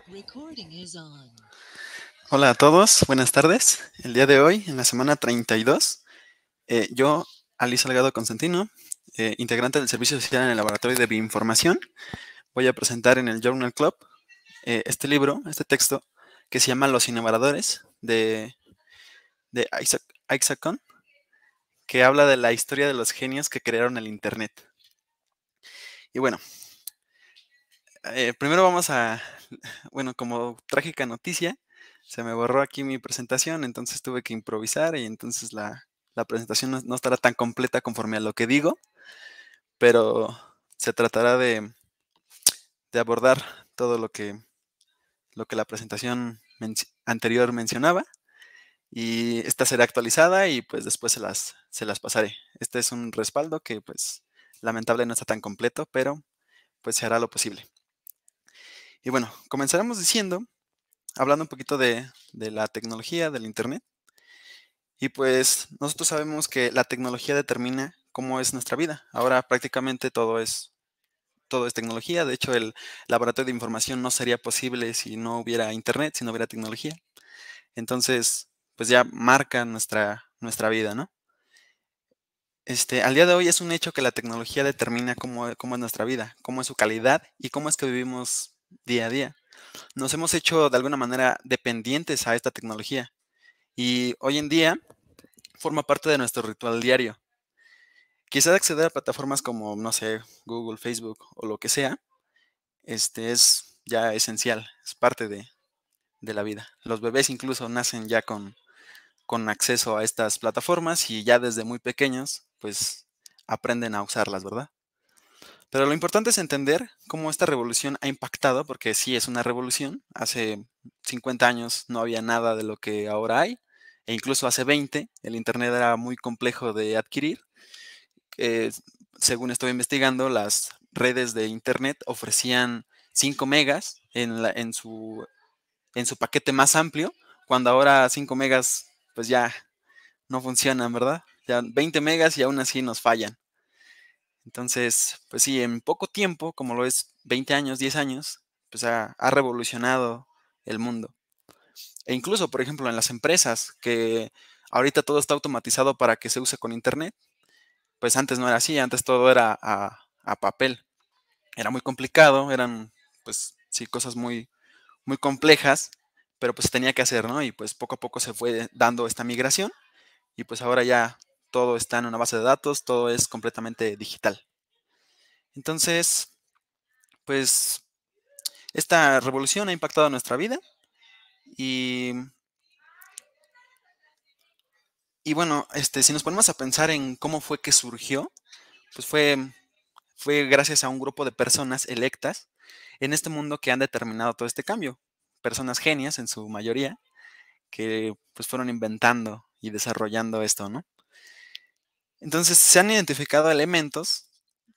Recording is on. Hola a todos, buenas tardes. El día de hoy, en la semana 32, yo, Ali Salgado Constantino, integrante del Servicio Social en el Laboratorio de Bioinformación, voy a presentar en el Journal Club este libro, este texto, que se llama Los Innovadores, de Isaacson, que habla de la historia de los genios que crearon el Internet. Y bueno, primero bueno, como trágica noticia, se me borró aquí mi presentación, entonces tuve que improvisar y entonces la presentación no estará tan completa conforme a lo que digo, pero se tratará de abordar todo lo que la presentación anterior mencionaba y esta será actualizada y pues después se las pasaré. Este es un respaldo que pues lamentable no está tan completo, pero pues se hará lo posible. Y bueno, comenzaremos hablando un poquito de la tecnología, del Internet. Y pues nosotros sabemos que la tecnología determina cómo es nuestra vida. Ahora prácticamente todo es tecnología. De hecho, el laboratorio de información no sería posible si no hubiera Internet, si no hubiera tecnología. Entonces, pues ya marca nuestra vida, ¿no? Al día de hoy es un hecho que la tecnología determina cómo es nuestra vida, cómo es su calidad y cómo es que vivimos día a día. Nos hemos hecho de alguna manera dependientes a esta tecnología y hoy en día forma parte de nuestro ritual diario. Quizás acceder a plataformas como, no sé, Google, Facebook o lo que sea, es ya esencial, es parte de la vida. Los bebés incluso nacen ya con acceso a estas plataformas y ya desde muy pequeños, pues aprenden a usarlas, ¿verdad? Pero lo importante es entender cómo esta revolución ha impactado, porque sí es una revolución. Hace 50 años no había nada de lo que ahora hay, e incluso hace 20 el Internet era muy complejo de adquirir. Eh, Según estoy investigando, las redes de Internet ofrecían 5 megas en su paquete más amplio, cuando ahora 5 megas pues ya no funcionan, ¿verdad? Ya 20 megas y aún así nos fallan. Entonces, pues sí, en poco tiempo, como lo es 20 años, 10 años, pues ha revolucionado el mundo. E incluso, por ejemplo, en las empresas, que ahorita todo está automatizado para que se use con Internet, pues antes no era así, antes todo era a papel. Era muy complicado, eran, pues sí, cosas muy complejas, pero pues tenía que hacer, ¿no? Y pues poco a poco se fue dando esta migración y pues ahora ya todo está en una base de datos, todo es completamente digital. Entonces, pues esta revolución ha impactado nuestra vida y, y bueno, si nos ponemos a pensar en cómo fue que surgió, pues fue gracias a un grupo de personas electas en este mundo que han determinado todo este cambio. Personas genias en su mayoría que pues fueron inventando y desarrollando esto, ¿no? Entonces se han identificado elementos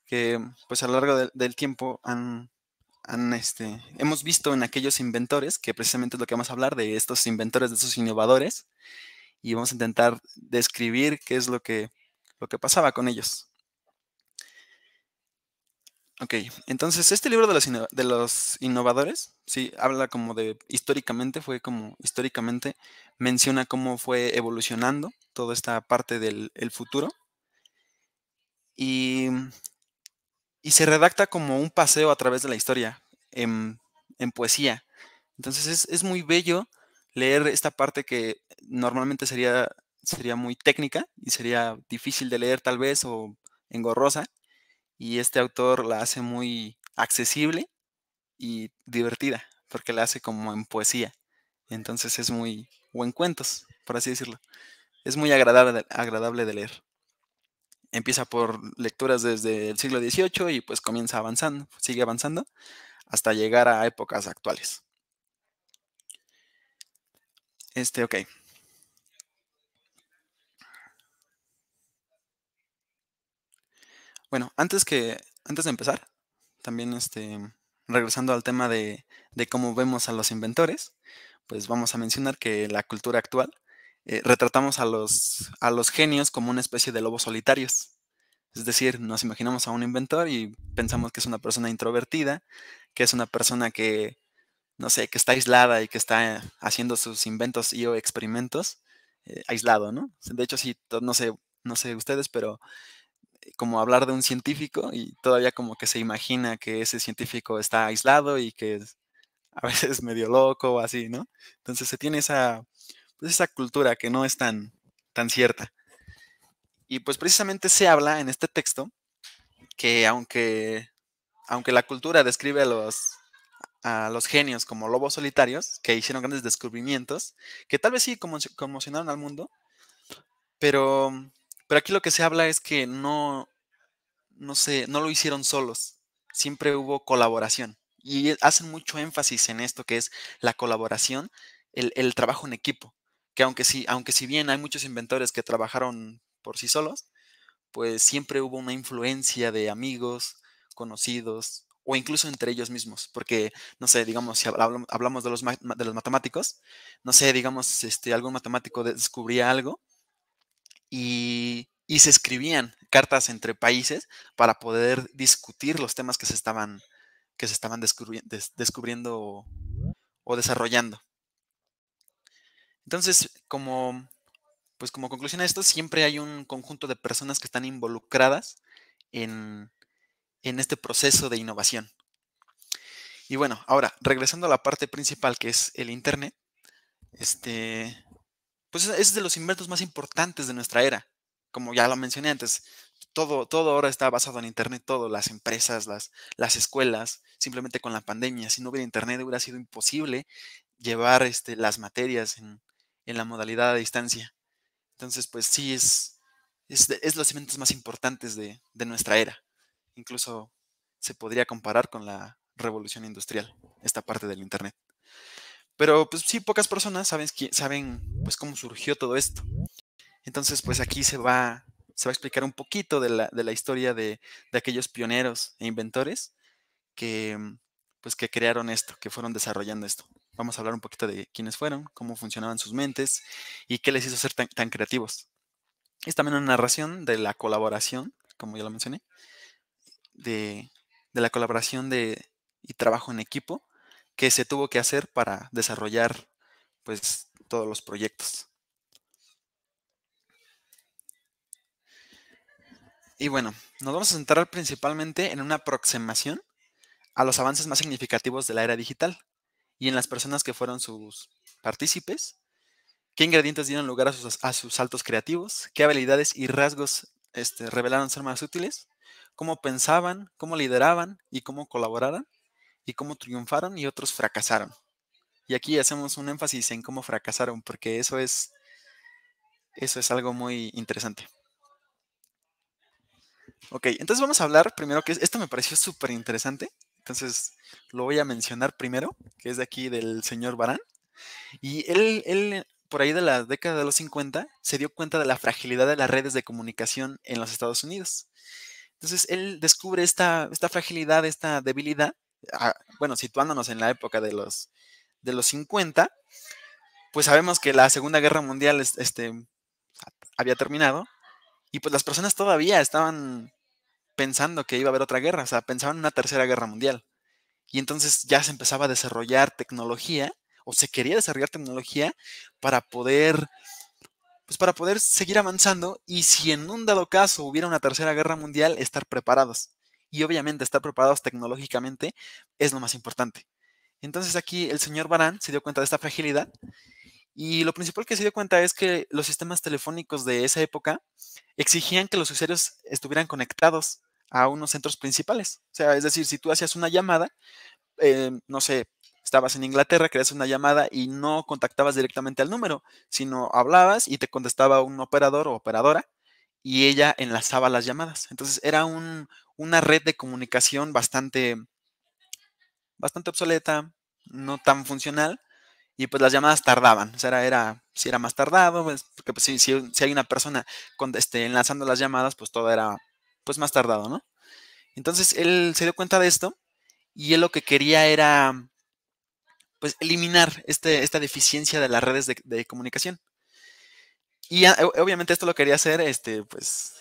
que pues a lo largo del tiempo hemos visto en aquellos inventores, que precisamente es lo que vamos a hablar, de estos inventores, de estos innovadores, y vamos a intentar describir qué es lo que pasaba con ellos. Ok, entonces este libro de los innovadores, sí, habla como de históricamente menciona cómo fue evolucionando toda esta parte del el futuro y, y se redacta como un paseo a través de la historia en poesía. Entonces es muy bello leer esta parte que normalmente sería muy técnica y sería difícil de leer tal vez o engorrosa, y este autor la hace muy accesible y divertida, porque la hace como en poesía. Entonces o en cuentos, por así decirlo. Es muy agradable de leer. Empieza por lecturas desde el siglo XVIII y pues comienza avanzando, sigue avanzando hasta llegar a épocas actuales. Ok. Bueno, antes de empezar, también regresando al tema de cómo vemos a los inventores, pues vamos a mencionar que en la cultura actual retratamos a los genios como una especie de lobos solitarios. Es decir, nos imaginamos a un inventor y pensamos que es una persona introvertida, que es una persona que no sé, que está aislada y que está haciendo sus inventos y o experimentos aislado, ¿no? De hecho, sí, no sé ustedes, pero como hablar de un científico y todavía como que se imagina que ese científico está aislado y que a veces medio loco o así, ¿no? Entonces se tiene esa, pues esa cultura que no es tan cierta. Y pues precisamente se habla en este texto que aunque la cultura describe a los genios como lobos solitarios, que hicieron grandes descubrimientos, que tal vez sí conmocionaron al mundo, pero, pero aquí lo que se habla es que no lo hicieron solos, siempre hubo colaboración. Y hacen mucho énfasis en esto que es la colaboración, el trabajo en equipo, que aunque si bien hay muchos inventores que trabajaron por sí solos, pues siempre hubo una influencia de amigos, conocidos o incluso entre ellos mismos, porque, no sé, digamos, si hablamos de de los matemáticos, no sé, digamos, algún matemático descubría algo y se escribían cartas entre países para poder discutir los temas que se estaban descubriendo o desarrollando. Entonces, pues como conclusión a esto, siempre hay un conjunto de personas que están involucradas en, en este proceso de innovación. Y bueno, ahora, regresando a la parte principal que es el Internet, este, pues es de los inventos más importantes de nuestra era. Como ya lo mencioné antes, todo ahora está basado en Internet, todo, las empresas, las escuelas, simplemente con la pandemia. Si no hubiera Internet hubiera sido imposible llevar las materias en la modalidad a distancia. Entonces, pues sí, es los inventos más importantes de nuestra era. Incluso se podría comparar con la revolución industrial, esta parte del Internet. Pero pues sí, pocas personas saben pues cómo surgió todo esto. Entonces, pues aquí se va a explicar un poquito de la historia de aquellos pioneros e inventores que, pues, que crearon esto, que fueron desarrollando esto. Vamos a hablar un poquito de quiénes fueron, cómo funcionaban sus mentes y qué les hizo ser tan creativos. Es también una narración de la colaboración, como ya lo mencioné, de, de la colaboración y trabajo en equipo que se tuvo que hacer para desarrollar pues todos los proyectos. Y bueno, nos vamos a centrar principalmente en una aproximación a los avances más significativos de la era digital y en las personas que fueron sus partícipes, qué ingredientes dieron lugar a sus saltos creativos, qué habilidades y rasgos revelaron ser más útiles, cómo pensaban, cómo lideraban y cómo colaboraron, y cómo triunfaron y otros fracasaron. Y aquí hacemos un énfasis en cómo fracasaron, porque eso es algo muy interesante. Ok, entonces vamos a hablar primero, esto me pareció súper interesante, entonces lo voy a mencionar primero, que es de aquí del señor Barán. Y él, por ahí de la década de los 50, se dio cuenta de la fragilidad de las redes de comunicación en los Estados Unidos. Entonces, él descubre esta fragilidad, esta debilidad, bueno, situándonos en la época de los 50, pues sabemos que la Segunda Guerra Mundial había terminado y pues las personas todavía estaban pensando que iba a haber otra guerra, o sea, pensaban en una tercera guerra mundial. Y entonces ya se empezaba a desarrollar tecnología, o se quería desarrollar tecnología para poder, pues para poder seguir avanzando y si en un dado caso hubiera una tercera guerra mundial, estar preparados. Y obviamente estar preparados tecnológicamente es lo más importante. Entonces aquí el señor Barán se dio cuenta de esta fragilidad y lo principal que se dio cuenta es que los sistemas telefónicos de esa época exigían que los usuarios estuvieran conectados a unos centros principales. O sea, es decir, si tú hacías una llamada, no sé, estabas en Inglaterra, querías una llamada y no contactabas directamente al número, sino hablabas y te contestaba un operador o operadora y ella enlazaba las llamadas. Entonces era una red de comunicación bastante obsoleta, no tan funcional, y pues las llamadas tardaban, o sea, si era más tardado, pues, porque pues, si hay una persona enlazando las llamadas, pues todo era pues más tardado, ¿no? Entonces él se dio cuenta de esto y él lo que quería era pues eliminar esta deficiencia de las redes de comunicación. Y obviamente esto lo quería hacer pues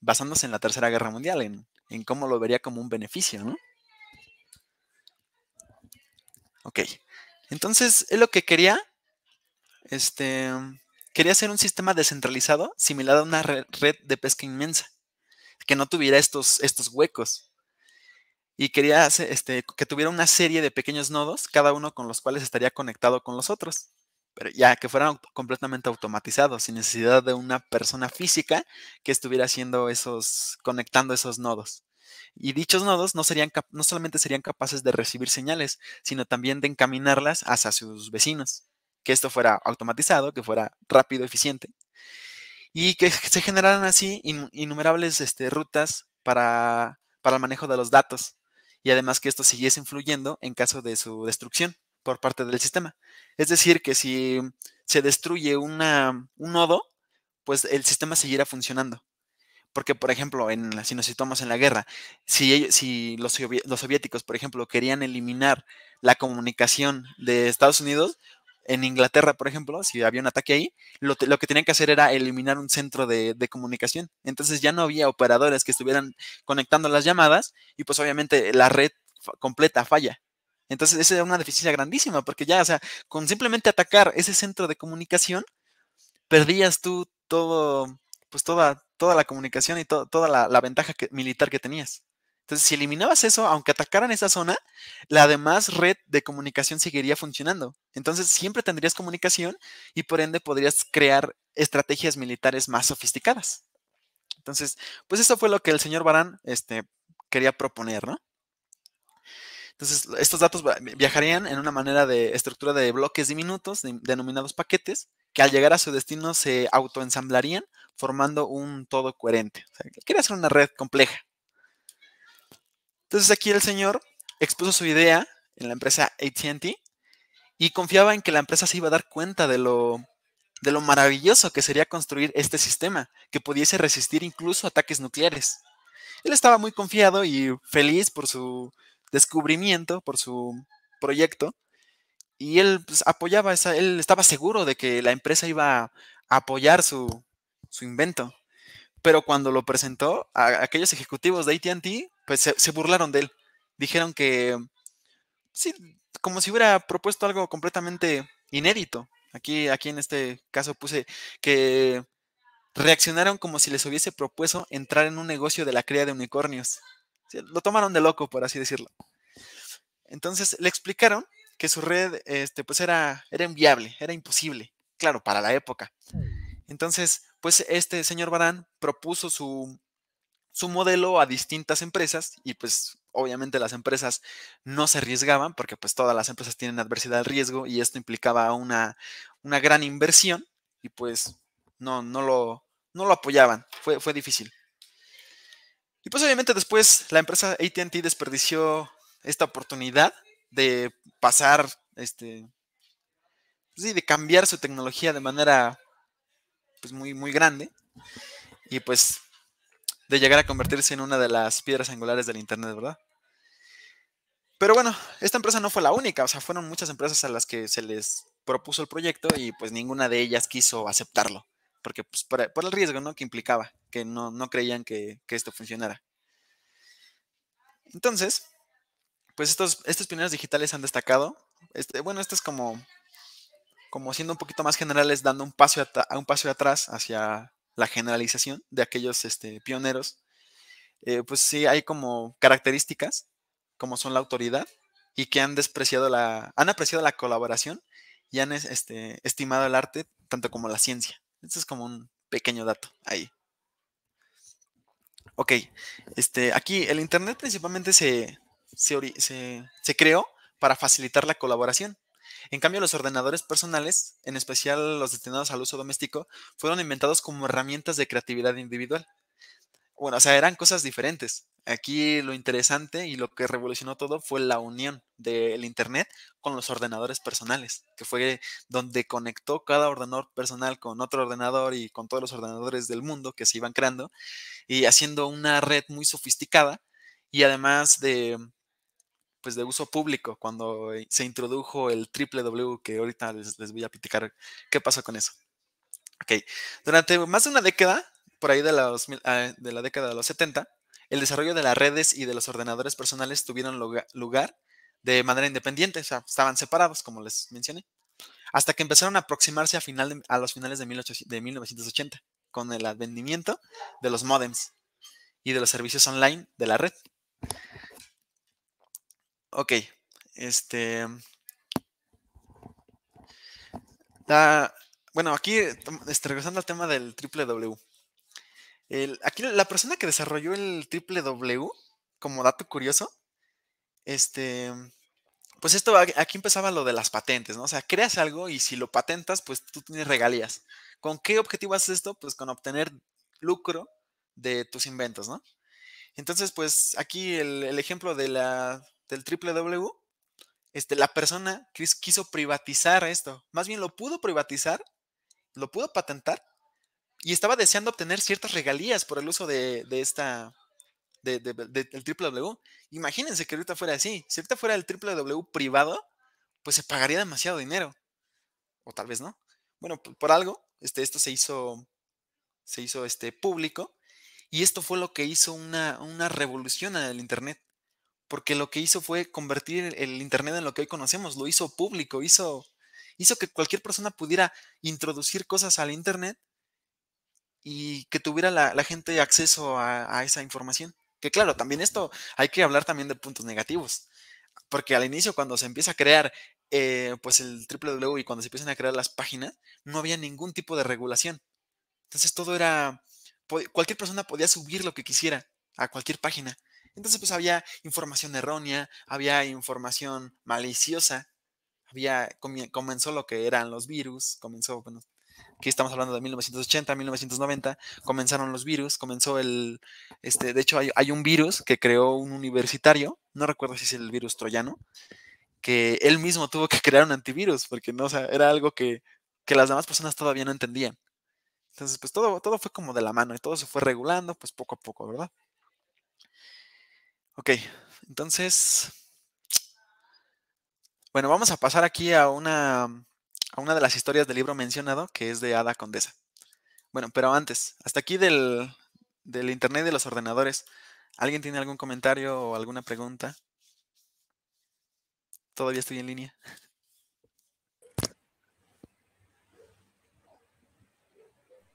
basándose en la Tercera Guerra Mundial, en cómo lo vería como un beneficio, ¿no? Ok. Entonces, él lo que quería, este, quería hacer un sistema descentralizado similar a una red de pesca inmensa, que no tuviera estos huecos. Y quería que tuviera una serie de pequeños nodos, cada uno con los cuales estaría conectado con los otros, pero ya que fueran completamente automatizados, sin necesidad de una persona física que estuviera haciendo conectando esos nodos. Y dichos nodos no solamente serían capaces de recibir señales, sino también de encaminarlas hacia sus vecinos. Que esto fuera automatizado, que fuera rápido, eficiente, y que se generaran así innumerables rutas para el manejo de los datos. Y además que esto siguiese influyendo en caso de su destrucción por parte del sistema. Es decir, que si se destruye un nodo, pues el sistema seguirá funcionando. Porque, por ejemplo, si nos situamos en la guerra, si los soviéticos, por ejemplo, querían eliminar la comunicación de Estados Unidos, en Inglaterra, por ejemplo, si había un ataque ahí, lo que tenían que hacer era eliminar un centro de comunicación. Entonces ya no había operadores que estuvieran conectando las llamadas y pues obviamente la red completa falla. Entonces esa era una deficiencia grandísima porque ya, o sea, con simplemente atacar ese centro de comunicación, perdías tú todo, pues toda la comunicación y toda la ventaja militar que tenías. Entonces, si eliminabas eso, aunque atacaran esa zona, la demás red de comunicación seguiría funcionando. Entonces, siempre tendrías comunicación y por ende podrías crear estrategias militares más sofisticadas. Entonces, pues eso fue lo que el señor Barán quería proponer, ¿no? Entonces, estos datos viajarían en una manera de estructura de bloques diminutos, denominados paquetes, que al llegar a su destino se autoensamblarían formando un todo coherente. O sea, quería hacer una red compleja. Entonces, aquí el señor expuso su idea en la empresa AT&T y confiaba en que la empresa se iba a dar cuenta de lo maravilloso que sería construir este sistema, que pudiese resistir incluso ataques nucleares. Él estaba muy confiado y feliz por su descubrimiento, por su proyecto, y él pues, él estaba seguro de que la empresa iba a apoyar su invento. Pero cuando lo presentó, aquellos ejecutivos de AT&T, pues se burlaron de él. Dijeron que, sí, como si hubiera propuesto algo completamente inédito. Aquí en este caso puse que reaccionaron como si les hubiese propuesto entrar en un negocio de la cría de unicornios. Sí, lo tomaron de loco, por así decirlo. Entonces le explicaron que su red pues era inviable, era imposible, claro, para la época. Entonces, pues este señor Barán propuso su modelo a distintas empresas y pues obviamente las empresas no se arriesgaban porque pues todas las empresas tienen adversidad al riesgo y esto implicaba una gran inversión y pues no lo apoyaban, fue difícil. Y pues obviamente después la empresa AT&T desperdició esta oportunidad de pasar, sí, de cambiar su tecnología de manera pues muy, muy grande y pues de llegar a convertirse en una de las piedras angulares del Internet, ¿verdad? Pero bueno, esta empresa no fue la única, o sea, fueron muchas empresas a las que se les propuso el proyecto y pues ninguna de ellas quiso aceptarlo, porque pues por el riesgo, ¿no? Que implicaba, que no creían que esto funcionara. Entonces, pues estos pioneros digitales han destacado. Bueno, esto es como siendo un poquito más generales, dando un paso atrás hacia la generalización de aquellos pioneros. Pues sí, hay como características, como son la autoridad, y que han apreciado la colaboración y han estimado el arte tanto como la ciencia. Esto es como un pequeño dato ahí. Ok, aquí el Internet principalmente se creó para facilitar la colaboración. En cambio, los ordenadores personales, en especial los destinados al uso doméstico, fueron inventados como herramientas de creatividad individual. Bueno, o sea, eran cosas diferentes. Aquí lo interesante y lo que revolucionó todo fue la unión del Internet con los ordenadores personales, que fue donde conectó cada ordenador personal con otro ordenador y con todos los ordenadores del mundo que se iban creando y haciendo una red muy sofisticada y además pues de uso público cuando se introdujo el triple W, que ahorita les voy a platicar qué pasó con eso. Ok, durante más de una década, por ahí de la década de los 70, el desarrollo de las redes y de los ordenadores personales tuvieron lugar de manera independiente, o sea, estaban separados, como les mencioné, hasta que empezaron a aproximarse a los finales de, 1980, con el advenimiento de los modems y de los servicios online de la red. Ok, este, la, bueno, aquí, regresando al tema del triple W. Aquí la persona que desarrolló el triple W, como dato curioso, este, pues aquí empezaba lo de las patentes, ¿no? O sea, creas algo y si lo patentas, pues tú tienes regalías. ¿Con qué objetivo haces esto? Pues con obtener lucro de tus inventos, ¿no? Entonces, pues aquí el ejemplo del triple W, la persona quiso privatizar esto. Más bien lo pudo privatizar, lo pudo patentar y estaba deseando obtener ciertas regalías por el uso de esta, del triple W. Imagínense que ahorita fuera así. Si ahorita fuera el triple W privado, pues se pagaría demasiado dinero. O tal vez no. Bueno, por algo, esto se hizo público. Y esto fue lo que hizo una revolución en el Internet. Porque lo que hizo fue convertir el Internet en lo que hoy conocemos. Lo hizo público, hizo que cualquier persona pudiera introducir cosas al Internet y que tuviera la gente acceso a esa información. Que claro, también esto hay que hablar también de puntos negativos. Porque al inicio, cuando se empieza a crear pues el triple W y cuando se empiezan a crear las páginas, no había ningún tipo de regulación. Entonces todo era, cualquier persona podía subir lo que quisiera a cualquier página. Entonces pues había información errónea, había información maliciosa, comenzó lo que eran los virus, comenzó, bueno, aquí estamos hablando de 1980, 1990, comenzaron los virus, comenzó de hecho hay un virus que creó un universitario, no recuerdo si es el virus troyano, que él mismo tuvo que crear un antivirus, porque no, o sea, era algo que las demás personas todavía no entendían. Entonces, pues todo fue como de la mano y todo se fue regulando, pues poco a poco, ¿verdad? Ok, entonces, bueno, vamos a pasar aquí a una de las historias del libro mencionado, que es de Hada Condesa. Bueno, pero antes, hasta aquí del internet y de los ordenadores. ¿Alguien tiene algún comentario o alguna pregunta? Todavía estoy en línea.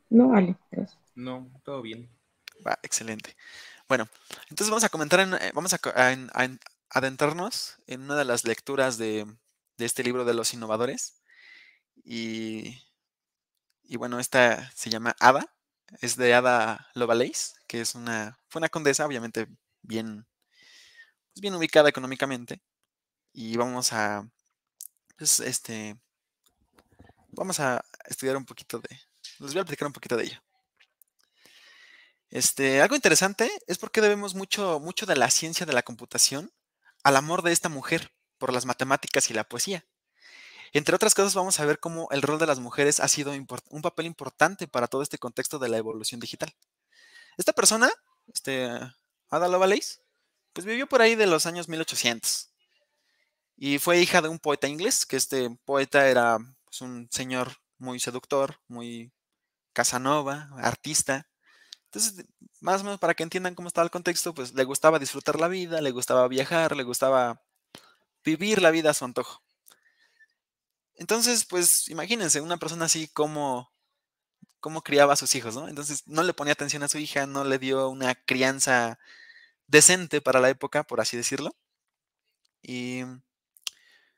No, vale, gracias. No, todo bien. Va, excelente. Bueno, entonces vamos a comentar, vamos a adentrarnos en una de las lecturas de este libro de los innovadores. Y, y bueno, esta se llama Ada, es de Ada Lovelace, que fue una condesa, obviamente bien, pues bien ubicada económicamente. Y pues, vamos a estudiar un poquito les voy a platicar un poquito de ello. Algo interesante es porque debemos mucho, mucho de la ciencia de la computación al amor de esta mujer por las matemáticas y la poesía. Entre otras cosas, vamos a ver cómo el rol de las mujeres ha sido un papel importante para todo este contexto de la evolución digital. Esta persona, Ada Lovelace, pues vivió por ahí de los años 1800 y fue hija de un poeta inglés, que este poeta era pues, un señor muy seductor, muy Casanova, artista. Entonces, más o menos para que entiendan cómo estaba el contexto, pues le gustaba disfrutar la vida, le gustaba viajar, le gustaba vivir la vida a su antojo. Entonces, pues imagínense, una persona así cómo criaba a sus hijos, ¿no? Entonces no le ponía atención a su hija, no le dio una crianza decente para la época, por así decirlo. Y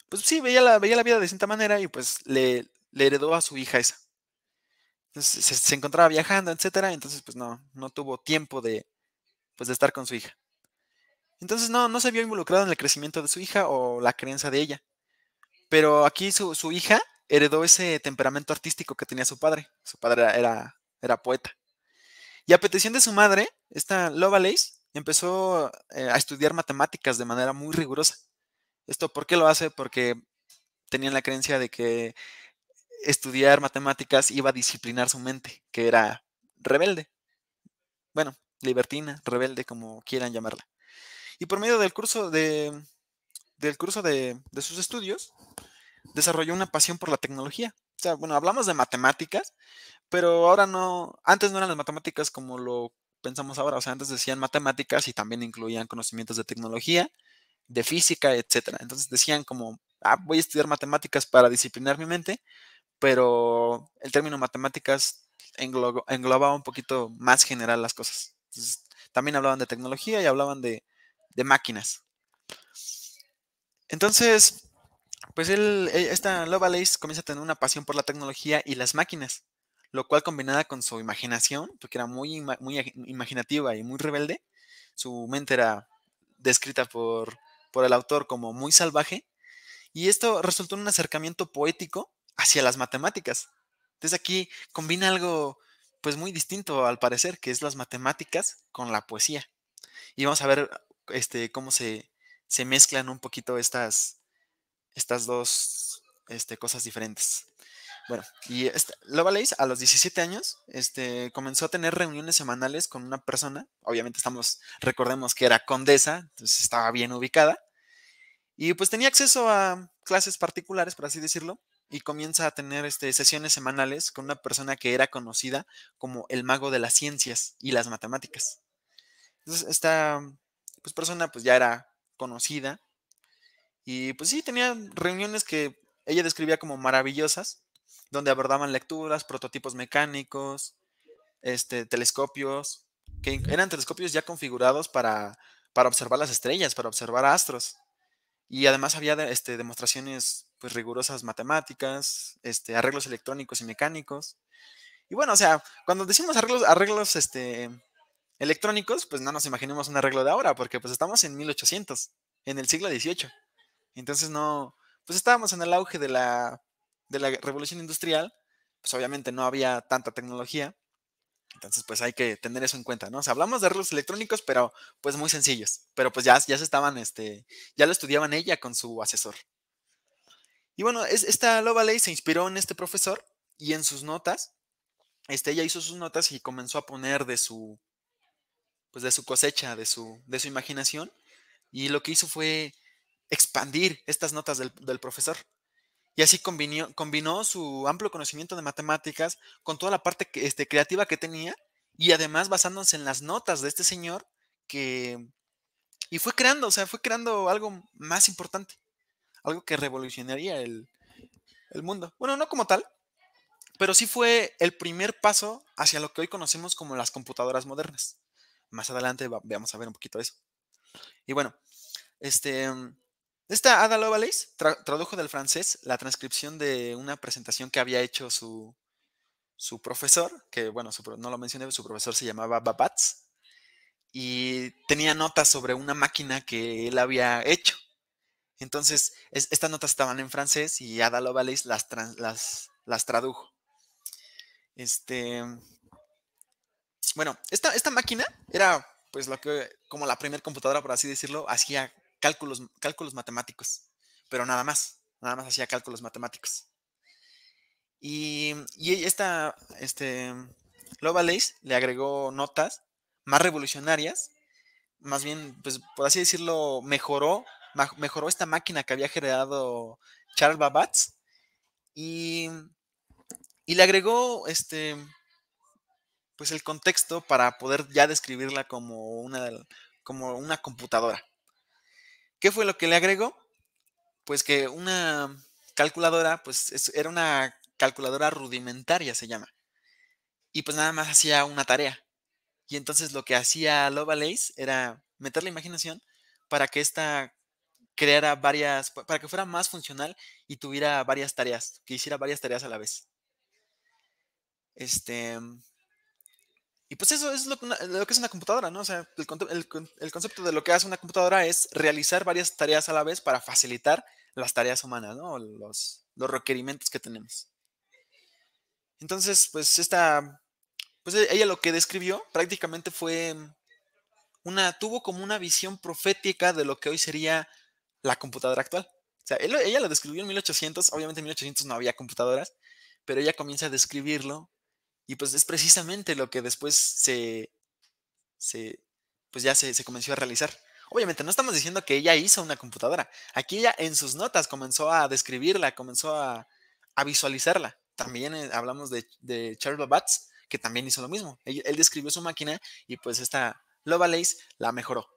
pues sí, veía la vida de cierta manera y pues le heredó a su hija esa. Entonces se encontraba viajando, etcétera, entonces pues no tuvo tiempo pues, de estar con su hija. Entonces no se vio involucrado en el crecimiento de su hija o la crianza de ella. Pero aquí su hija heredó ese temperamento artístico que tenía su padre. Su padre era poeta. Y a petición de su madre, esta Lovelace empezó a estudiar matemáticas de manera muy rigurosa. ¿Esto por qué lo hace? Porque tenían la creencia de que estudiar matemáticas iba a disciplinar su mente, que era rebelde. Bueno, libertina, rebelde, como quieran llamarla. Y por medio del curso de sus estudios, desarrolló una pasión por la tecnología. O sea, bueno, hablamos de matemáticas, pero ahora antes no eran las matemáticas como lo pensamos ahora. O sea, antes decían matemáticas y también incluían conocimientos de tecnología de física, etcétera. Entonces decían como, voy a estudiar matemáticas para disciplinar mi mente, pero el término matemáticas englobaba un poquito más general las cosas. Entonces, también hablaban de tecnología y hablaban de máquinas. Entonces, pues esta Lovelace comienza a tener una pasión por la tecnología y las máquinas, lo cual combinada con su imaginación, porque era muy imaginativa y muy rebelde, su mente era descrita por el autor como muy salvaje, y esto resultó en un acercamiento poético hacia las matemáticas. Entonces aquí combina algo pues muy distinto al parecer, que es las matemáticas con la poesía. Y vamos a ver cómo se mezclan un poquito estas dos cosas diferentes. Bueno, y Lovelace a los 17 años comenzó a tener reuniones semanales con una persona. Obviamente recordemos que era condesa, entonces estaba bien ubicada. Y pues tenía acceso a clases particulares, por así decirlo, y comienza a tener sesiones semanales con una persona que era conocida como el mago de las ciencias y las matemáticas. Entonces, esta pues, persona pues ya era conocida y pues sí, tenía reuniones que ella describía como maravillosas, donde abordaban lecturas, prototipos mecánicos, telescopios, que eran telescopios ya configurados para observar las estrellas, para observar astros. Y además había demostraciones pues rigurosas matemáticas, arreglos electrónicos y mecánicos. Y bueno, o sea, cuando decimos arreglos electrónicos, pues no nos imaginemos un arreglo de ahora, porque pues estamos en 1800, en el siglo XVIII. Entonces no, pues estábamos en el auge de la revolución industrial, pues obviamente no había tanta tecnología, entonces pues hay que tener eso en cuenta, ¿no? O sea, hablamos de arreglos electrónicos, pero pues muy sencillos, pero pues ya se estaban, ya lo estudiaban ella con su asesor. Y bueno, esta Lovelace se inspiró en este profesor y en sus notas, ella hizo sus notas y comenzó a poner pues de su cosecha, de su imaginación, y lo que hizo fue expandir estas notas del profesor. Y así combinó su amplio conocimiento de matemáticas con toda la parte creativa que tenía y además basándose en las notas de este señor que, y fue creando, o sea, fue creando algo más importante, algo que revolucionaría el mundo. Bueno, no como tal, pero sí fue el primer paso hacia lo que hoy conocemos como las computadoras modernas. Más adelante vamos a ver un poquito de eso. Y bueno, Este, esta Ada Lovelace tradujo del francés la transcripción de una presentación que había hecho su profesor, que bueno, no lo mencioné, su profesor se llamaba Babbage, y tenía notas sobre una máquina que él había hecho. Entonces, estas notas estaban en francés y Ada Lovelace las tradujo. Bueno, esta máquina era pues como la primera computadora, por así decirlo, hacía cálculos matemáticos, pero nada más hacía cálculos matemáticos. Y Lovelace le agregó notas más revolucionarias, más bien, pues por así decirlo, mejoró esta máquina que había generado Charles Babbage y, y le agregó pues el contexto para poder ya describirla como una computadora. ¿Qué fue lo que le agregó? Pues que una calculadora, pues era una calculadora rudimentaria, se llama. Y pues nada más hacía una tarea. Y entonces lo que hacía Lovelace era meter la imaginación para que ésta creara para que fuera más funcional y tuviera varias tareas, que hiciera varias tareas a la vez. Este, Y pues eso es lo que es una computadora, ¿no? O sea, el concepto de lo que hace una computadora es realizar varias tareas a la vez para facilitar las tareas humanas, ¿no? Los requerimientos que tenemos. Entonces, pues ella lo que describió prácticamente tuvo como una visión profética de lo que hoy sería la computadora actual. O sea, ella lo describió en 1800, obviamente en 1800 no había computadoras, pero ella comienza a describirlo y pues es precisamente lo que después se, pues ya se comenzó a realizar. Obviamente, no estamos diciendo que ella hizo una computadora. Aquí ella en sus notas comenzó a describirla, comenzó a visualizarla. También hablamos de Charles Babbage, que también hizo lo mismo. Él describió su máquina y pues esta Lovelace la mejoró.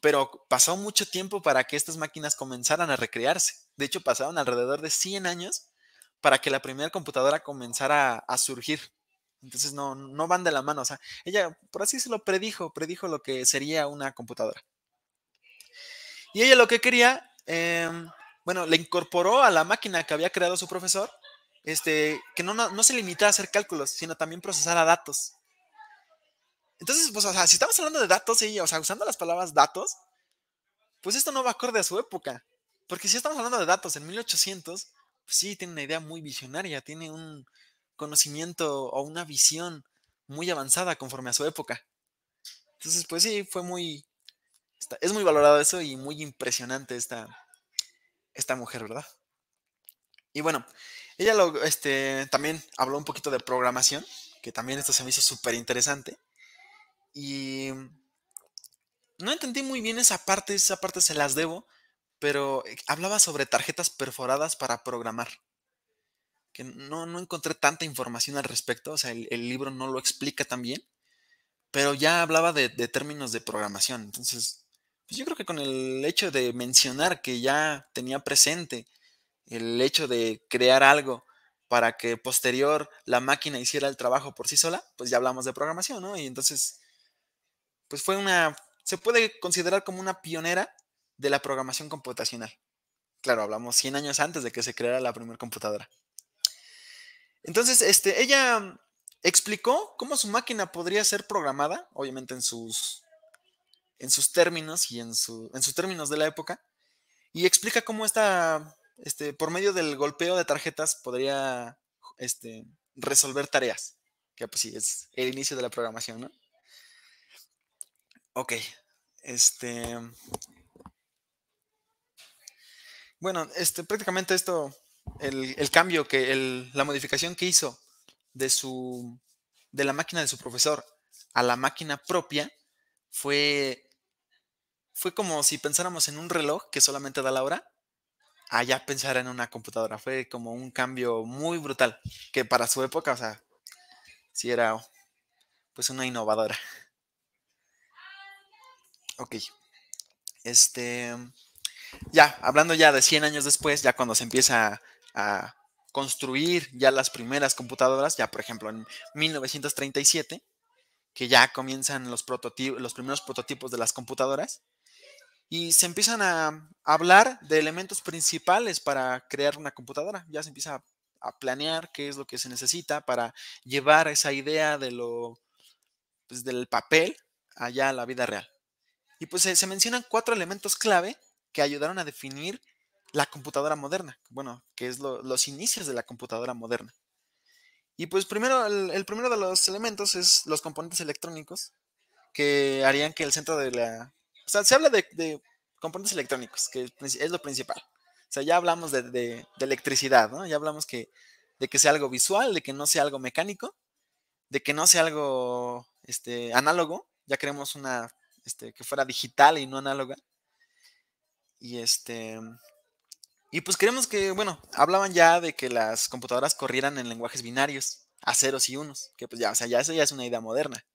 pero pasó mucho tiempo para que estas máquinas comenzaran a recrearse. De hecho, pasaron alrededor de 100 años para que la primera computadora comenzara a surgir. Entonces no van de la mano. O sea, ella, por así decirlo, predijo lo que sería una computadora. Y ella lo que quería, bueno, le incorporó a la máquina que había creado su profesor, que no se limitara a hacer cálculos, sino también procesara datos. Entonces, pues, o sea, si estamos hablando de datos, ella, o sea, usando las palabras datos, pues esto no va acorde a su época. Porque si estamos hablando de datos en 1800, pues sí, tiene una idea muy visionaria, tiene un conocimiento o una visión muy avanzada conforme a su época. Entonces, pues sí, es muy valorado eso y muy impresionante esta mujer, ¿verdad? Y bueno, ella también habló un poquito de programación, que también esto se me hizo súper interesante. Y no entendí muy bien esa parte se las debo, pero hablaba sobre tarjetas perforadas para programar, que no encontré tanta información al respecto, o sea, el libro no lo explica tan bien, pero ya hablaba de términos de programación. Entonces, pues yo creo que con el hecho de mencionar que ya tenía presente el hecho de crear algo para que posterior la máquina hiciera el trabajo por sí sola, pues ya hablamos de programación, ¿no? Y entonces, pues se puede considerar como una pionera de la programación computacional. Claro, hablamos 100 años antes de que se creara la primera computadora. Entonces, ella explicó cómo su máquina podría ser programada, obviamente en sus términos y en sus términos de la época, y explica cómo por medio del golpeo de tarjetas podría este, resolver tareas, que pues sí, es el inicio de la programación, ¿no? Ok, este, bueno, prácticamente el cambio la modificación que hizo de de la máquina de su profesor a la máquina propia fue, fue como si pensáramos en un reloj que solamente da la hora, a ya pensar en una computadora. Fue como un cambio muy brutal, que para su época, o sea, sí era pues una innovadora. Ok, este, ya, hablando ya de 100 años después, ya cuando se empieza a construir ya las primeras computadoras, ya por ejemplo en 1937, que ya comienzan los primeros prototipos de las computadoras, y se empiezan a hablar de elementos principales para crear una computadora. Ya se empieza a planear qué es lo que se necesita para llevar esa idea pues, del papel allá a la vida real. Y pues se mencionan 4 elementos clave que ayudaron a definir la computadora moderna. Bueno, que es los inicios de la computadora moderna. Y pues primero, el primero de los elementos es los componentes electrónicos, que harían que el centro de la... O sea, se habla de componentes electrónicos, que es lo principal. O sea, ya hablamos de electricidad, ¿no? Ya hablamos de que sea algo visual, de que no sea algo mecánico, de que no sea algo análogo. Ya queremos que fuera digital y no análoga. Y y pues queremos que, bueno, hablaban ya de que las computadoras corrieran en lenguajes binarios, a ceros y unos, que pues ya, o sea, ya eso ya es una idea moderna,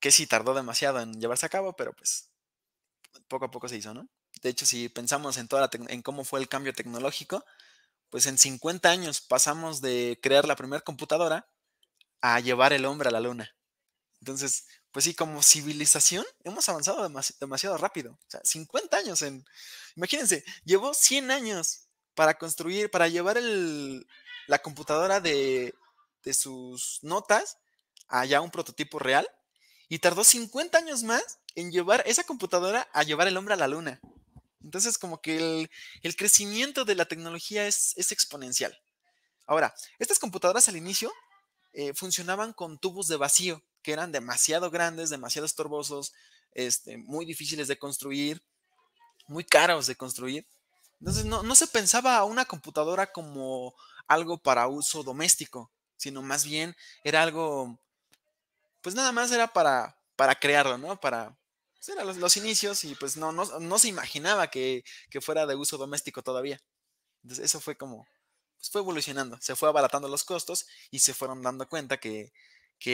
que sí tardó demasiado en llevarse a cabo, pero pues poco a poco se hizo, ¿no? De hecho, si pensamos en cómo fue el cambio tecnológico, pues en 50 años pasamos de crear la primera computadora a llevar el hombre a la luna. Entonces, pues sí, como civilización hemos avanzado demasiado rápido. O sea, 50 años Imagínense, llevó 100 años para llevar la computadora de sus notas a ya un prototipo real, y tardó 50 años más en llevar esa computadora a llevar el hombre a la luna. Entonces, como que el crecimiento de la tecnología es exponencial. Ahora, estas computadoras al inicio funcionaban con tubos de vacío, que eran demasiado grandes, demasiado estorbosos, muy difíciles de construir, muy caros de construir. Entonces, no se pensaba a una computadora como algo para uso doméstico, sino más bien era algo, pues nada más era para crearlo, ¿no? Pues eran los inicios, y pues no se imaginaba que fuera de uso doméstico todavía. Entonces, eso fue como, pues fue evolucionando, se fue abaratando los costos y se fueron dando cuenta que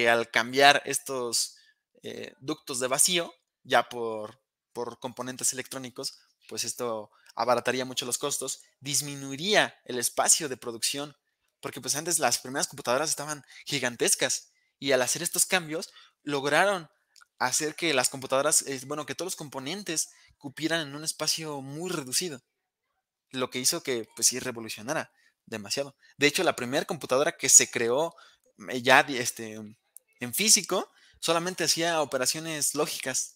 al cambiar estos ductos de vacío, ya por componentes electrónicos, pues esto abarataría mucho los costos, disminuiría el espacio de producción, porque pues antes las primeras computadoras estaban gigantescas y al hacer estos cambios lograron hacer que las computadoras, bueno, que todos los componentes cupieran en un espacio muy reducido, lo que hizo que pues sí revolucionara demasiado. De hecho, la primera computadora que se creó ya en físico solamente hacía operaciones lógicas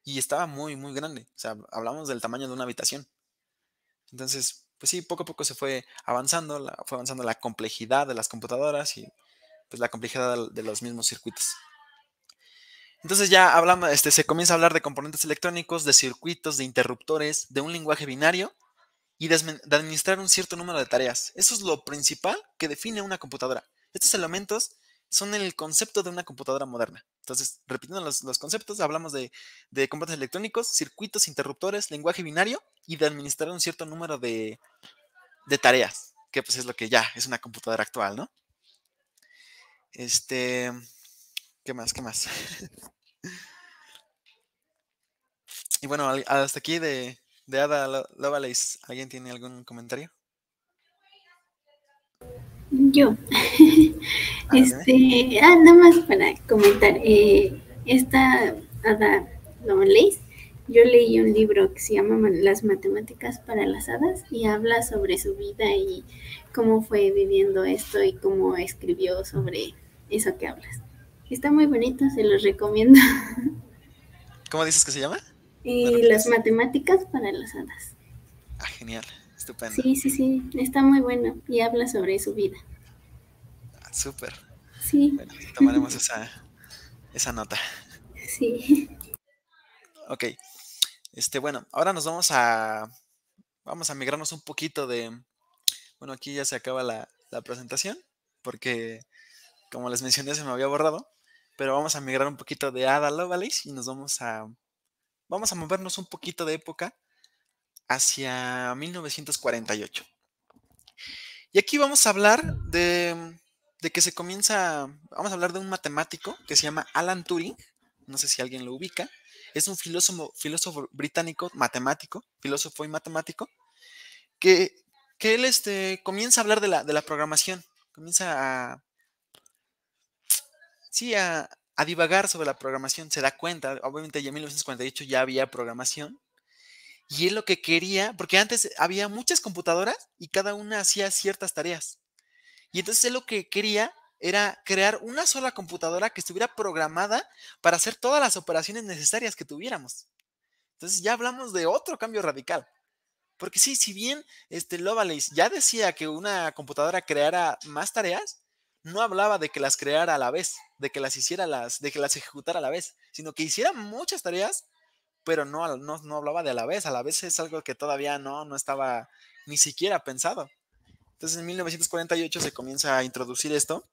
y estaba muy, muy grande. O sea, hablamos del tamaño de una habitación. Entonces, pues sí, poco a poco se fue avanzando, fue avanzando la complejidad de las computadoras y pues la complejidad de los mismos circuitos. Entonces ya hablamos, se comienza a hablar de componentes electrónicos, de circuitos, de interruptores, de un lenguaje binario y de administrar un cierto número de tareas. Eso es lo principal que define una computadora. Estos elementos son el concepto de una computadora moderna. Entonces, repitiendo los conceptos, hablamos de componentes electrónicos, circuitos, interruptores, lenguaje binario y de administrar un cierto número de tareas, que pues es lo que ya es una computadora actual, ¿no? ¿Qué más? ¿Qué más? Y bueno, hasta aquí de Ada Lovelace, ¿alguien tiene algún comentario? Yo. A ver, dime. Nada más para comentar. Esta Ada Lovelace, yo leí un libro que se llama Las matemáticas para las hadas y habla sobre su vida y cómo fue viviendo esto y cómo escribió sobre eso que hablas. Está muy bonito, se los recomiendo. ¿Cómo dices que se llama? ¿Me Las repites? matemáticas para las hadas. Ah, genial, estupendo. Sí, sí, sí, está muy bueno y habla sobre su vida. Ah, súper. Sí, Bueno, tomaremos esa nota. sí. Ok, bueno, ahora vamos a migrarnos un poquito bueno, aquí ya se acaba la presentación, porque como les mencioné se me había borrado, pero vamos a migrar un poquito de Ada Lovelace y vamos a movernos un poquito de época hacia 1948. Y aquí vamos a hablar de que vamos a hablar de un matemático que se llama Alan Turing, no sé si alguien lo ubica, es un filósofo británico, matemático, filósofo y matemático, que, que él comienza a hablar de la programación, comienza sí, a divagar sobre la programación, se da cuenta, obviamente ya en 1948 ya había programación, y él lo que quería, porque antes había muchas computadoras y cada una hacía ciertas tareas. Y entonces él lo que quería era crear una sola computadora que estuviera programada para hacer todas las operaciones necesarias que tuviéramos. Entonces ya hablamos de otro cambio radical. Porque sí, si bien Lovelace ya decía que una computadora creara más tareas, no hablaba de que las creara a la vez, de que de que las ejecutara a la vez, sino que hiciera muchas tareas, pero no hablaba de a la vez es algo que todavía no estaba ni siquiera pensado. Entonces en 1948 se comienza a introducir esto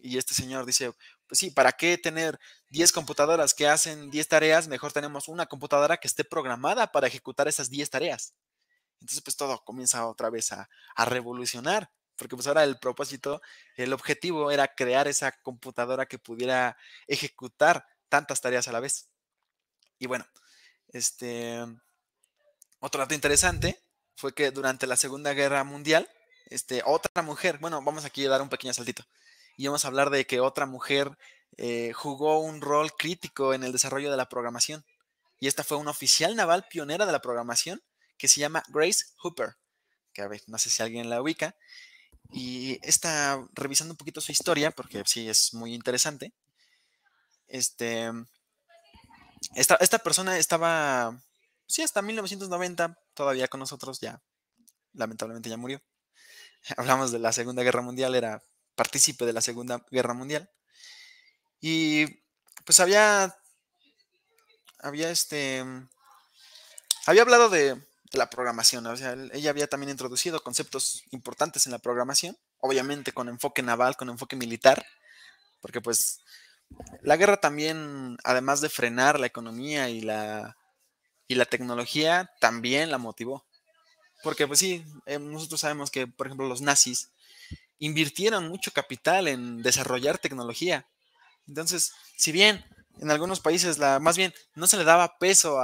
y este señor dice, pues sí, ¿para qué tener 10 computadoras que hacen 10 tareas? Mejor tenemos una computadora que esté programada para ejecutar esas 10 tareas. Entonces pues todo comienza otra vez a revolucionar, porque pues ahora el propósito, el objetivo era crear esa computadora que pudiera ejecutar tantas tareas a la vez. Y bueno, este, otro dato interesante fue que durante la Segunda Guerra Mundial, otra mujer, bueno, vamos aquí a dar un pequeño saltito, y vamos a hablar de que otra mujer jugó un rol crítico en el desarrollo de la programación. Y esta fue una oficial naval pionera de la programación que se llama Grace Hooper, que a ver, no sé si alguien la ubica. Y está revisando un poquito su historia, porque sí es muy interesante. Este, esta persona estaba, sí, hasta 1990 todavía con nosotros, ya lamentablemente ya murió. Hablamos de la Segunda Guerra Mundial, era partícipe de la Segunda Guerra Mundial. Y pues había había hablado de la programación, o sea, ella había también introducido conceptos importantes en la programación, obviamente con enfoque naval, con enfoque militar, porque pues la guerra también, además de frenar la economía y la tecnología, también la motivó. Porque pues sí, nosotros sabemos que, por ejemplo, los nazis invirtieron mucho capital en desarrollar tecnología. Entonces, si bien en algunos países más bien no se le daba peso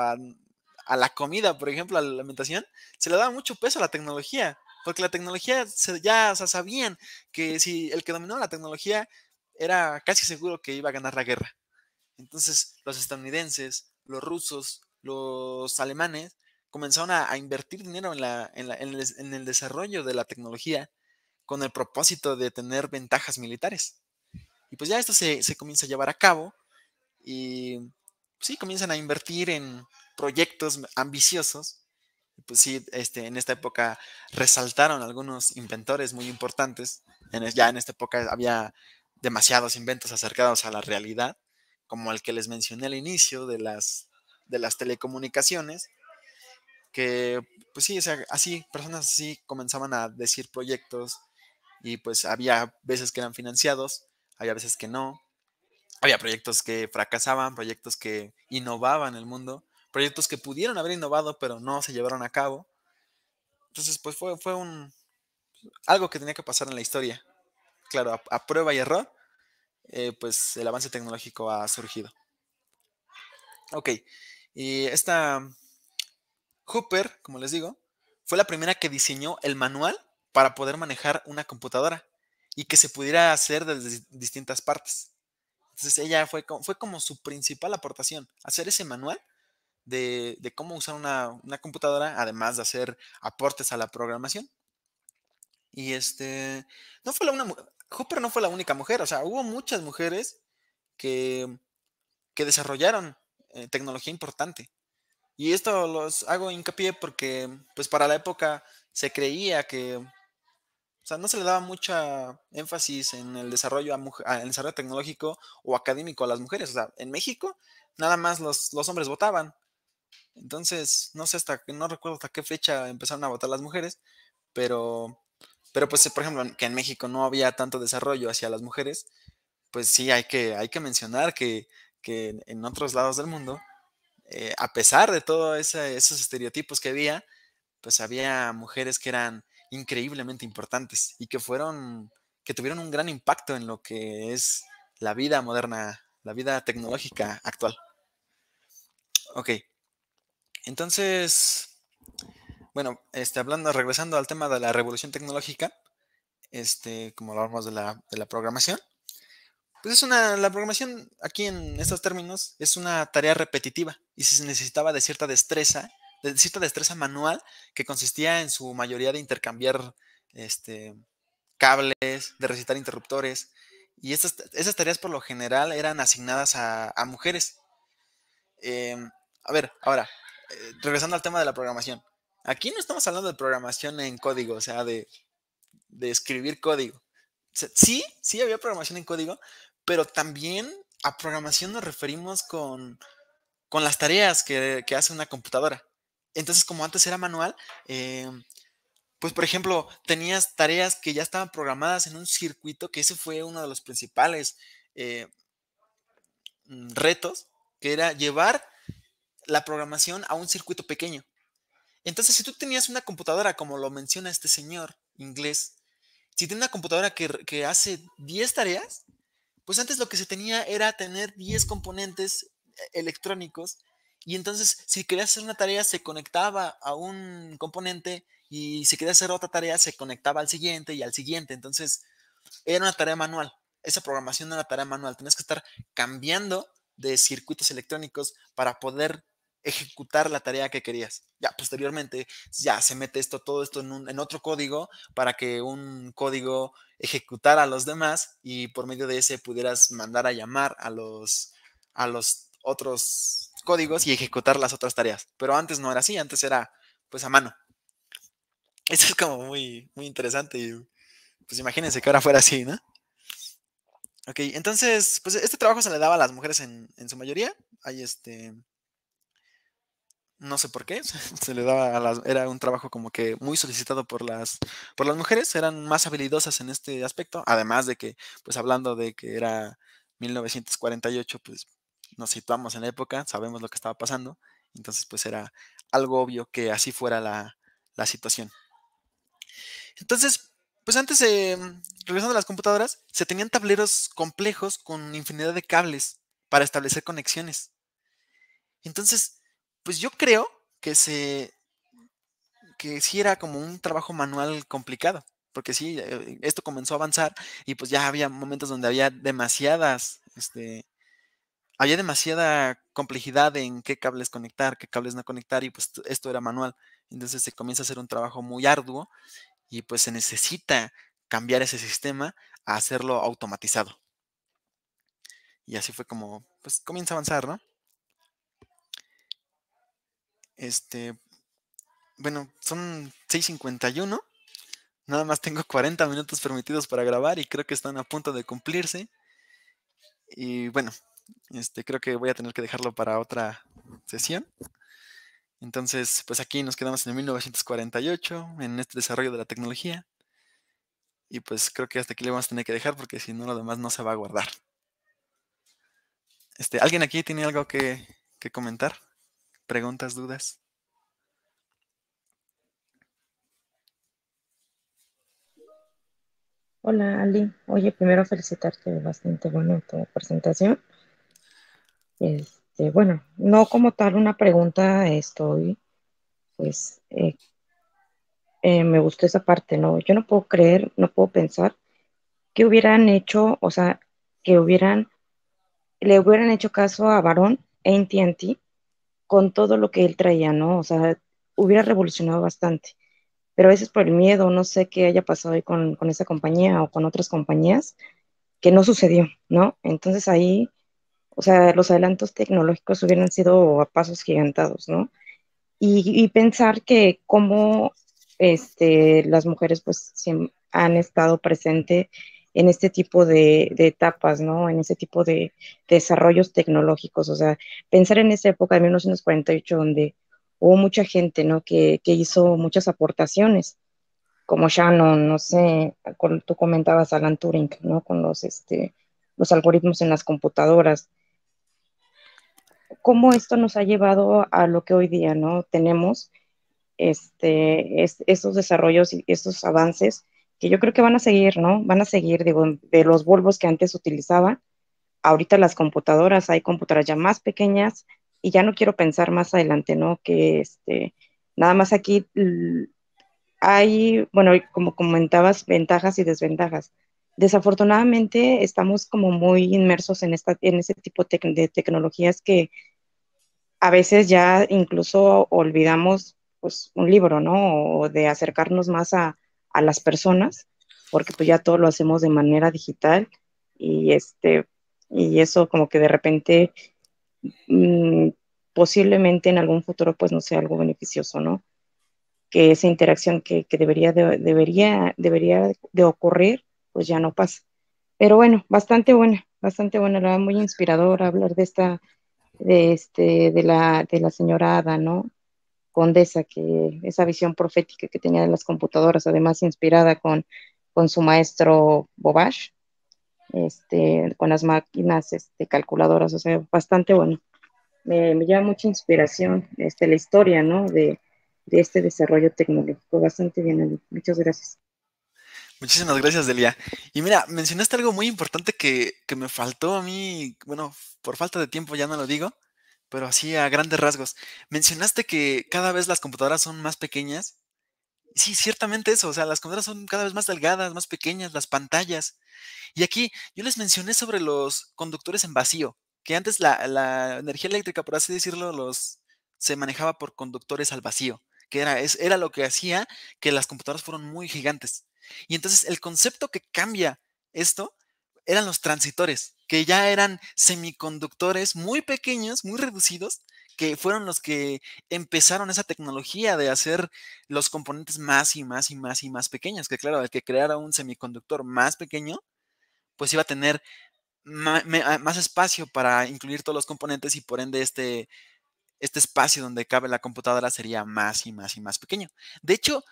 a la comida, por ejemplo, a la alimentación, se le daba mucho peso a la tecnología, porque la tecnología ya, o sea, sabían que si el que dominaba la tecnología era casi seguro que iba a ganar la guerra. Entonces, los estadounidenses, los rusos, los alemanes comenzaron a invertir dinero en el desarrollo de la tecnología con el propósito de tener ventajas militares. Y pues ya esto se comienza a llevar a cabo y sí, comienzan a invertir en proyectos ambiciosos. Pues sí, en esta época resaltaron algunos inventores muy importantes. Ya en esta época había demasiados inventos acercados a la realidad, como el que les mencioné al inicio de las telecomunicaciones, que pues sí, o sea, así, personas así comenzaban a decir proyectos y pues había veces que eran financiados, había veces que no, había proyectos que fracasaban, proyectos que innovaban el mundo, proyectos que pudieron haber innovado pero no se llevaron a cabo. Entonces pues fue algo que tenía que pasar en la historia. Claro, a prueba y error, pues el avance tecnológico ha surgido. Ok, y esta Hooper, como les digo, fue la primera que diseñó el manual para poder manejar una computadora y que se pudiera hacer desde distintas partes. Entonces ella fue como su principal aportación, hacer ese manual de cómo usar una computadora, además de hacer aportes a la programación. Y no fue Hooper no fue la única mujer, o sea, hubo muchas mujeres que, que desarrollaron tecnología importante. Y esto los hago hincapié porque, pues para la época se creía que, o sea, no se le daba mucha énfasis en el desarrollo, en el desarrollo tecnológico o académico a las mujeres. O sea, en México nada más los hombres votaban. Entonces, no sé no recuerdo hasta qué fecha empezaron a votar las mujeres, pero, pero pues, por ejemplo, que en México no había tanto desarrollo hacia las mujeres, pues sí, hay que mencionar que en otros lados del mundo, a pesar de todos esos estereotipos que había, pues había mujeres que eran increíblemente importantes y que tuvieron un gran impacto en lo que es la vida moderna, la vida tecnológica actual. Ok, entonces, bueno, regresando al tema de la revolución tecnológica, como hablamos de la programación, pues la programación aquí en estos términos es una tarea repetitiva y se necesitaba de cierta destreza manual que consistía en su mayoría de intercambiar cables, de recitar interruptores y esas tareas por lo general eran asignadas a mujeres. A ver, ahora, regresando al tema de la programación. Aquí no estamos hablando de programación en código, o sea, de escribir código. O sea, sí había programación en código, pero también a programación nos referimos con las tareas que hace una computadora. Entonces, como antes era manual, pues por ejemplo, tenías tareas que ya estaban programadas en un circuito, que ese fue uno de los principales retos, que era llevar la programación a un circuito pequeño. Entonces, si tú tenías una computadora, como lo menciona este señor inglés, si tiene una computadora que hace 10 tareas, pues antes lo que se tenía era tener 10 componentes electrónicos y entonces si querías hacer una tarea se conectaba a un componente y si querías hacer otra tarea se conectaba al siguiente y al siguiente. Entonces era una tarea manual. Esa programación era una tarea manual. Tenías que estar cambiando de circuitos electrónicos para poder ejecutar la tarea que querías. Ya posteriormente ya se mete todo esto en otro código para que un código ejecutara a los demás y por medio de ese pudieras mandar a llamar a los otros códigos y ejecutar las otras tareas. Pero antes no era así, antes era pues a mano. Eso es como muy, muy interesante y pues imagínense que ahora fuera así, ¿no? Ok, entonces, pues este trabajo se le daba a las mujeres en su mayoría. Hay no sé por qué, se le daba era un trabajo como que muy solicitado por las mujeres, eran más habilidosas en este aspecto, además de que, pues hablando de que era 1948, pues nos situamos en la época, sabemos lo que estaba pasando, entonces pues era algo obvio que así fuera la situación. Entonces, pues antes, regresando a las computadoras, se tenían tableros complejos con infinidad de cables para establecer conexiones. Entonces, pues yo creo que sí era como un trabajo manual complicado, porque sí, esto comenzó a avanzar y pues ya había momentos donde había demasiada complejidad en qué cables conectar, qué cables no conectar, y pues esto era manual. Entonces se comienza a hacer un trabajo muy arduo y pues se necesita cambiar ese sistema a hacerlo automatizado. Y así fue como pues comienza a avanzar, ¿no? Bueno, son 6:51. Nada más tengo 40 minutos permitidos para grabar y creo que están a punto de cumplirse. Y bueno, creo que voy a tener que dejarlo para otra sesión. Entonces, pues aquí nos quedamos en 1948, en este desarrollo de la tecnología. Y pues creo que hasta aquí le vamos a tener que dejar porque si no, lo demás no se va a guardar. ¿Alguien aquí tiene algo que comentar? ¿Preguntas, dudas? Hola, Ali. Oye, primero felicitarte, bastante buena tu presentación. Bueno, no como tal una pregunta, pues, me gustó esa parte, ¿no? Yo no puedo creer, no puedo pensar que hubieran hecho, o sea, que le hubieran hecho caso a Varón AT&T con todo lo que él traía, ¿no? O sea, hubiera revolucionado bastante. Pero a veces por el miedo, no sé qué haya pasado ahí con esa compañía o con otras compañías, que no sucedió, ¿no? Entonces ahí, o sea, los adelantos tecnológicos hubieran sido a pasos gigantados, ¿no? Y pensar que como las mujeres pues han estado presentes en este tipo de etapas, ¿no? En ese tipo de desarrollos tecnológicos, o sea, pensar en esa época de 1948 donde hubo mucha gente, ¿no? Que hizo muchas aportaciones, como Shannon, no sé, tú comentabas Alan Turing, ¿no? Con los algoritmos en las computadoras. ¿Cómo esto nos ha llevado a lo que hoy día, ¿no? Tenemos estos desarrollos y estos avances que yo creo que van a seguir, ¿no? Van a seguir, digo, de los bulbos que antes utilizaba, ahorita las computadoras, hay computadoras ya más pequeñas y ya no quiero pensar más adelante, ¿no? Que nada más aquí hay, bueno, como comentabas, ventajas y desventajas. Desafortunadamente estamos como muy inmersos en ese tipo de tecnologías que a veces ya incluso olvidamos pues un libro, ¿no? O de acercarnos más a las personas, porque pues ya todo lo hacemos de manera digital y y eso como que de repente mm, posiblemente en algún futuro pues no sea algo beneficioso, ¿no? Que esa interacción que debería de ocurrir pues ya no pasa. Pero bueno, bastante buena, la verdad, muy inspiradora hablar de de la señora Ada, ¿no? Condesa, que esa visión profética que tenía de las computadoras, además inspirada con su maestro Bobash, con las máquinas calculadoras, o sea, bastante bueno. Me llama mucha inspiración la historia, ¿no? De este desarrollo tecnológico. Bastante bien, Ali. Muchas gracias. Muchísimas gracias, Delia. Y mira, mencionaste algo muy importante que me faltó a mí, bueno, por falta de tiempo ya no lo digo, pero así a grandes rasgos. Mencionaste que cada vez las computadoras son más pequeñas. Sí, ciertamente eso, o sea, las computadoras son cada vez más delgadas, más pequeñas, las pantallas. Y aquí yo les mencioné sobre los conductores en vacío, que antes la energía eléctrica, por así decirlo, se manejaba por conductores al vacío, que era lo que hacía que las computadoras fueran muy gigantes. Y entonces el concepto que cambia esto eran los transitores, que ya eran semiconductores muy pequeños, muy reducidos, que fueron los que empezaron esa tecnología de hacer los componentes más y más y más y más pequeños, que claro, el que creara un semiconductor más pequeño, pues iba a tener más espacio para incluir todos los componentes y por ende este espacio donde cabe la computadora sería más y más y más pequeño. De hecho,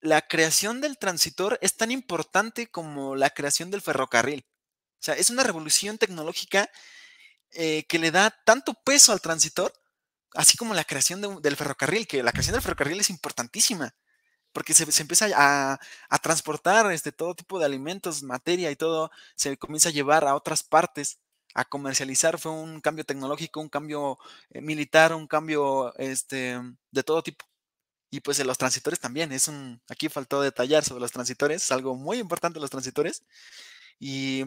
la creación del transitor es tan importante como la creación del ferrocarril. O sea, es una revolución tecnológica que le da tanto peso al transitor, así como la creación del ferrocarril, que la creación del ferrocarril es importantísima porque se empieza a transportar todo tipo de alimentos, materia y todo, se comienza a llevar a otras partes a comercializar fue un cambio tecnológico, un cambio militar, un cambio de todo tipo. Y pues en los transitores también, aquí faltó detallar sobre los transitores, es algo muy importante los transitores y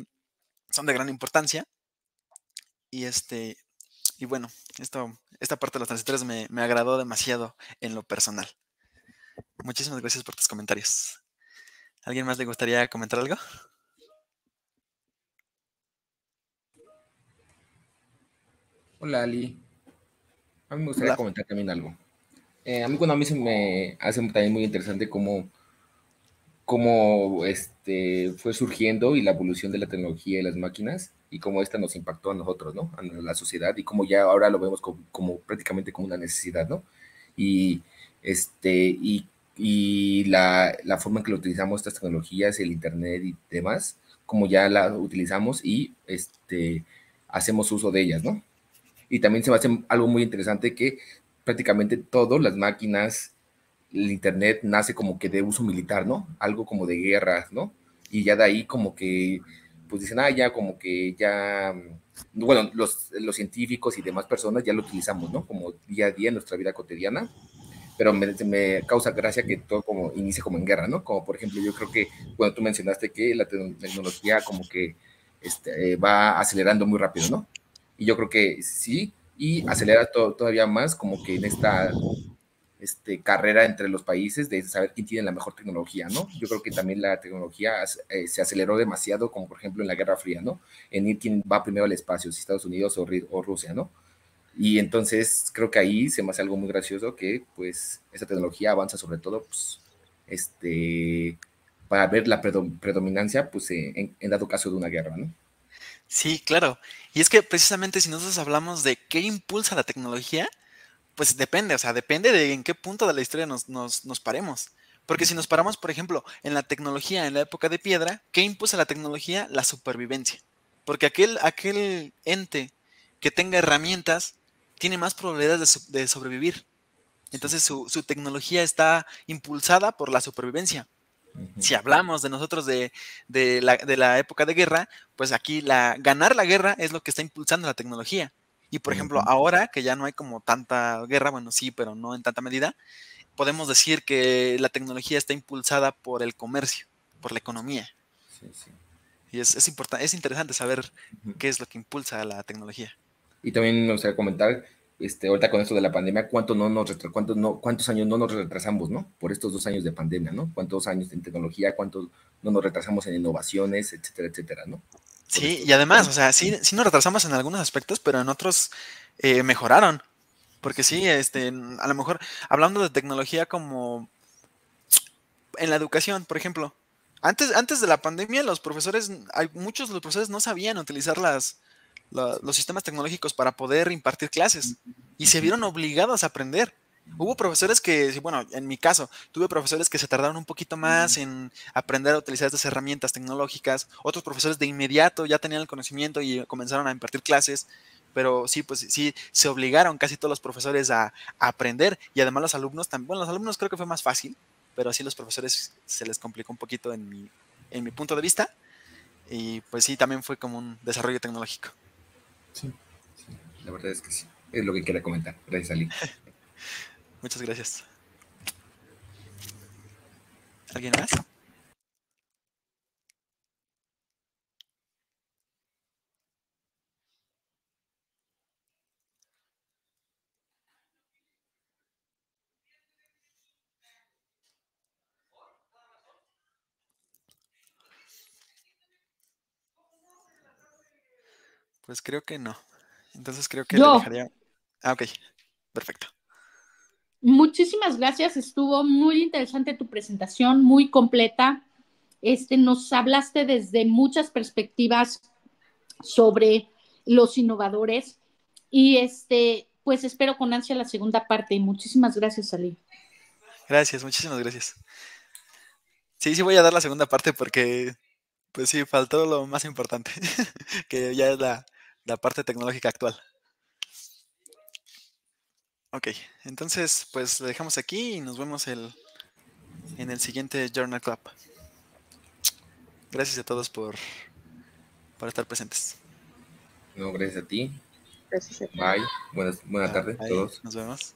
son de gran importancia. Y y bueno, esta parte de los transitores me agradó demasiado en lo personal. Muchísimas gracias por tus comentarios. ¿Alguien más le gustaría comentar algo? Hola, Ali. A mí me gustaría Hola. comentar también algo. A mí se me hace también muy interesante cómo fue surgiendo y la evolución de la tecnología y las máquinas y cómo esta nos impactó a nosotros, ¿no? A la sociedad y cómo ya ahora lo vemos como prácticamente como una necesidad, ¿no? Y, y la forma en que lo utilizamos estas tecnologías, el Internet y demás, como ya la utilizamos y hacemos uso de ellas, ¿no? Y también se me hace algo muy interesante que prácticamente todas las máquinas, el Internet nace como que de uso militar, ¿no? Algo como de guerra, ¿no? Y ya de ahí como que, pues dicen, ya como que ya, bueno, los científicos y demás personas ya lo utilizamos, ¿no? Como día a día en nuestra vida cotidiana, pero me causa gracia que todo como inicie como en guerra, ¿no? Como por ejemplo, yo creo que, bueno, tú mencionaste que la tecnología como que va acelerando muy rápido, ¿no? Y yo creo que sí, y acelera todavía más como que en esta carrera entre los países de saber quién tiene la mejor tecnología, ¿no? Yo creo que también la tecnología se aceleró demasiado, como por ejemplo en la Guerra Fría, ¿no? En ir quién va primero al espacio, si Estados Unidos o Rusia, ¿no? Y entonces creo que ahí se me hace algo muy gracioso que pues esa tecnología avanza sobre todo pues, para ver la predominancia pues en dado caso de una guerra, ¿no? Sí, claro. Y es que precisamente si nosotros hablamos de qué impulsa la tecnología, pues depende, o sea, depende de en qué punto de la historia nos paremos. Porque si nos paramos, por ejemplo, en la tecnología en la época de piedra, ¿qué impulsa la tecnología? La supervivencia. Porque aquel ente que tenga herramientas tiene más probabilidades de sobrevivir. Sí, Entonces su tecnología está impulsada por la supervivencia. Si hablamos de nosotros de la época de guerra, pues aquí ganar la guerra es lo que está impulsando la tecnología. Y por ejemplo, ahora que ya no hay como tanta guerra, bueno, sí, pero no en tanta medida, podemos decir que la tecnología está impulsada por el comercio, por la economía. sí, sí. Y es interesante saber qué es lo que impulsa a la tecnología. Y también me gustaría comentar, ahorita con esto de la pandemia, cuántos años no nos retrasamos, ¿no? Por estos 2 años de pandemia, ¿no? Cuántos años en tecnología, cuántos no nos retrasamos en innovaciones, etcétera, etcétera, ¿no? Por Sí, esto. y además, o sea, sí nos retrasamos en algunos aspectos, pero en otros mejoraron. Porque sí, a lo mejor hablando de tecnología como en la educación, por ejemplo. Antes de la pandemia, muchos de los profesores no sabían utilizar los sistemas tecnológicos para poder impartir clases y se vieron obligados a aprender. Hubo profesores que, bueno, en mi caso, tuve profesores que se tardaron un poquito más en aprender a utilizar estas herramientas tecnológicas. Otros profesores de inmediato ya tenían el conocimiento y comenzaron a impartir clases. Pero sí, pues sí, se obligaron casi todos los profesores a aprender y además los alumnos también. Bueno, los alumnos creo que fue más fácil, pero sí los profesores se les complicó un poquito en mi punto de vista. Y pues sí, también fue como un desarrollo tecnológico. Sí, sí, la verdad es que sí. Es lo que quería comentar. Gracias, Ali. Muchas gracias. ¿Alguien más? Pues creo que no. Entonces creo que le Yo, dejaría... Ah, ok. Perfecto. muchísimas gracias. Estuvo muy interesante tu presentación, muy completa. Nos hablaste desde muchas perspectivas sobre los innovadores y pues espero con ansia la segunda parte. Muchísimas gracias, Ali. Gracias, muchísimas gracias. Sí, voy a dar la segunda parte porque, pues sí, faltó lo más importante, que ya es la parte tecnológica actual. Ok, entonces pues lo dejamos aquí y nos vemos en el siguiente Journal Club. Gracias a todos por estar presentes. No, gracias a ti. Gracias a ti. Bye. Buena tarde a Bye. todos. Nos vemos.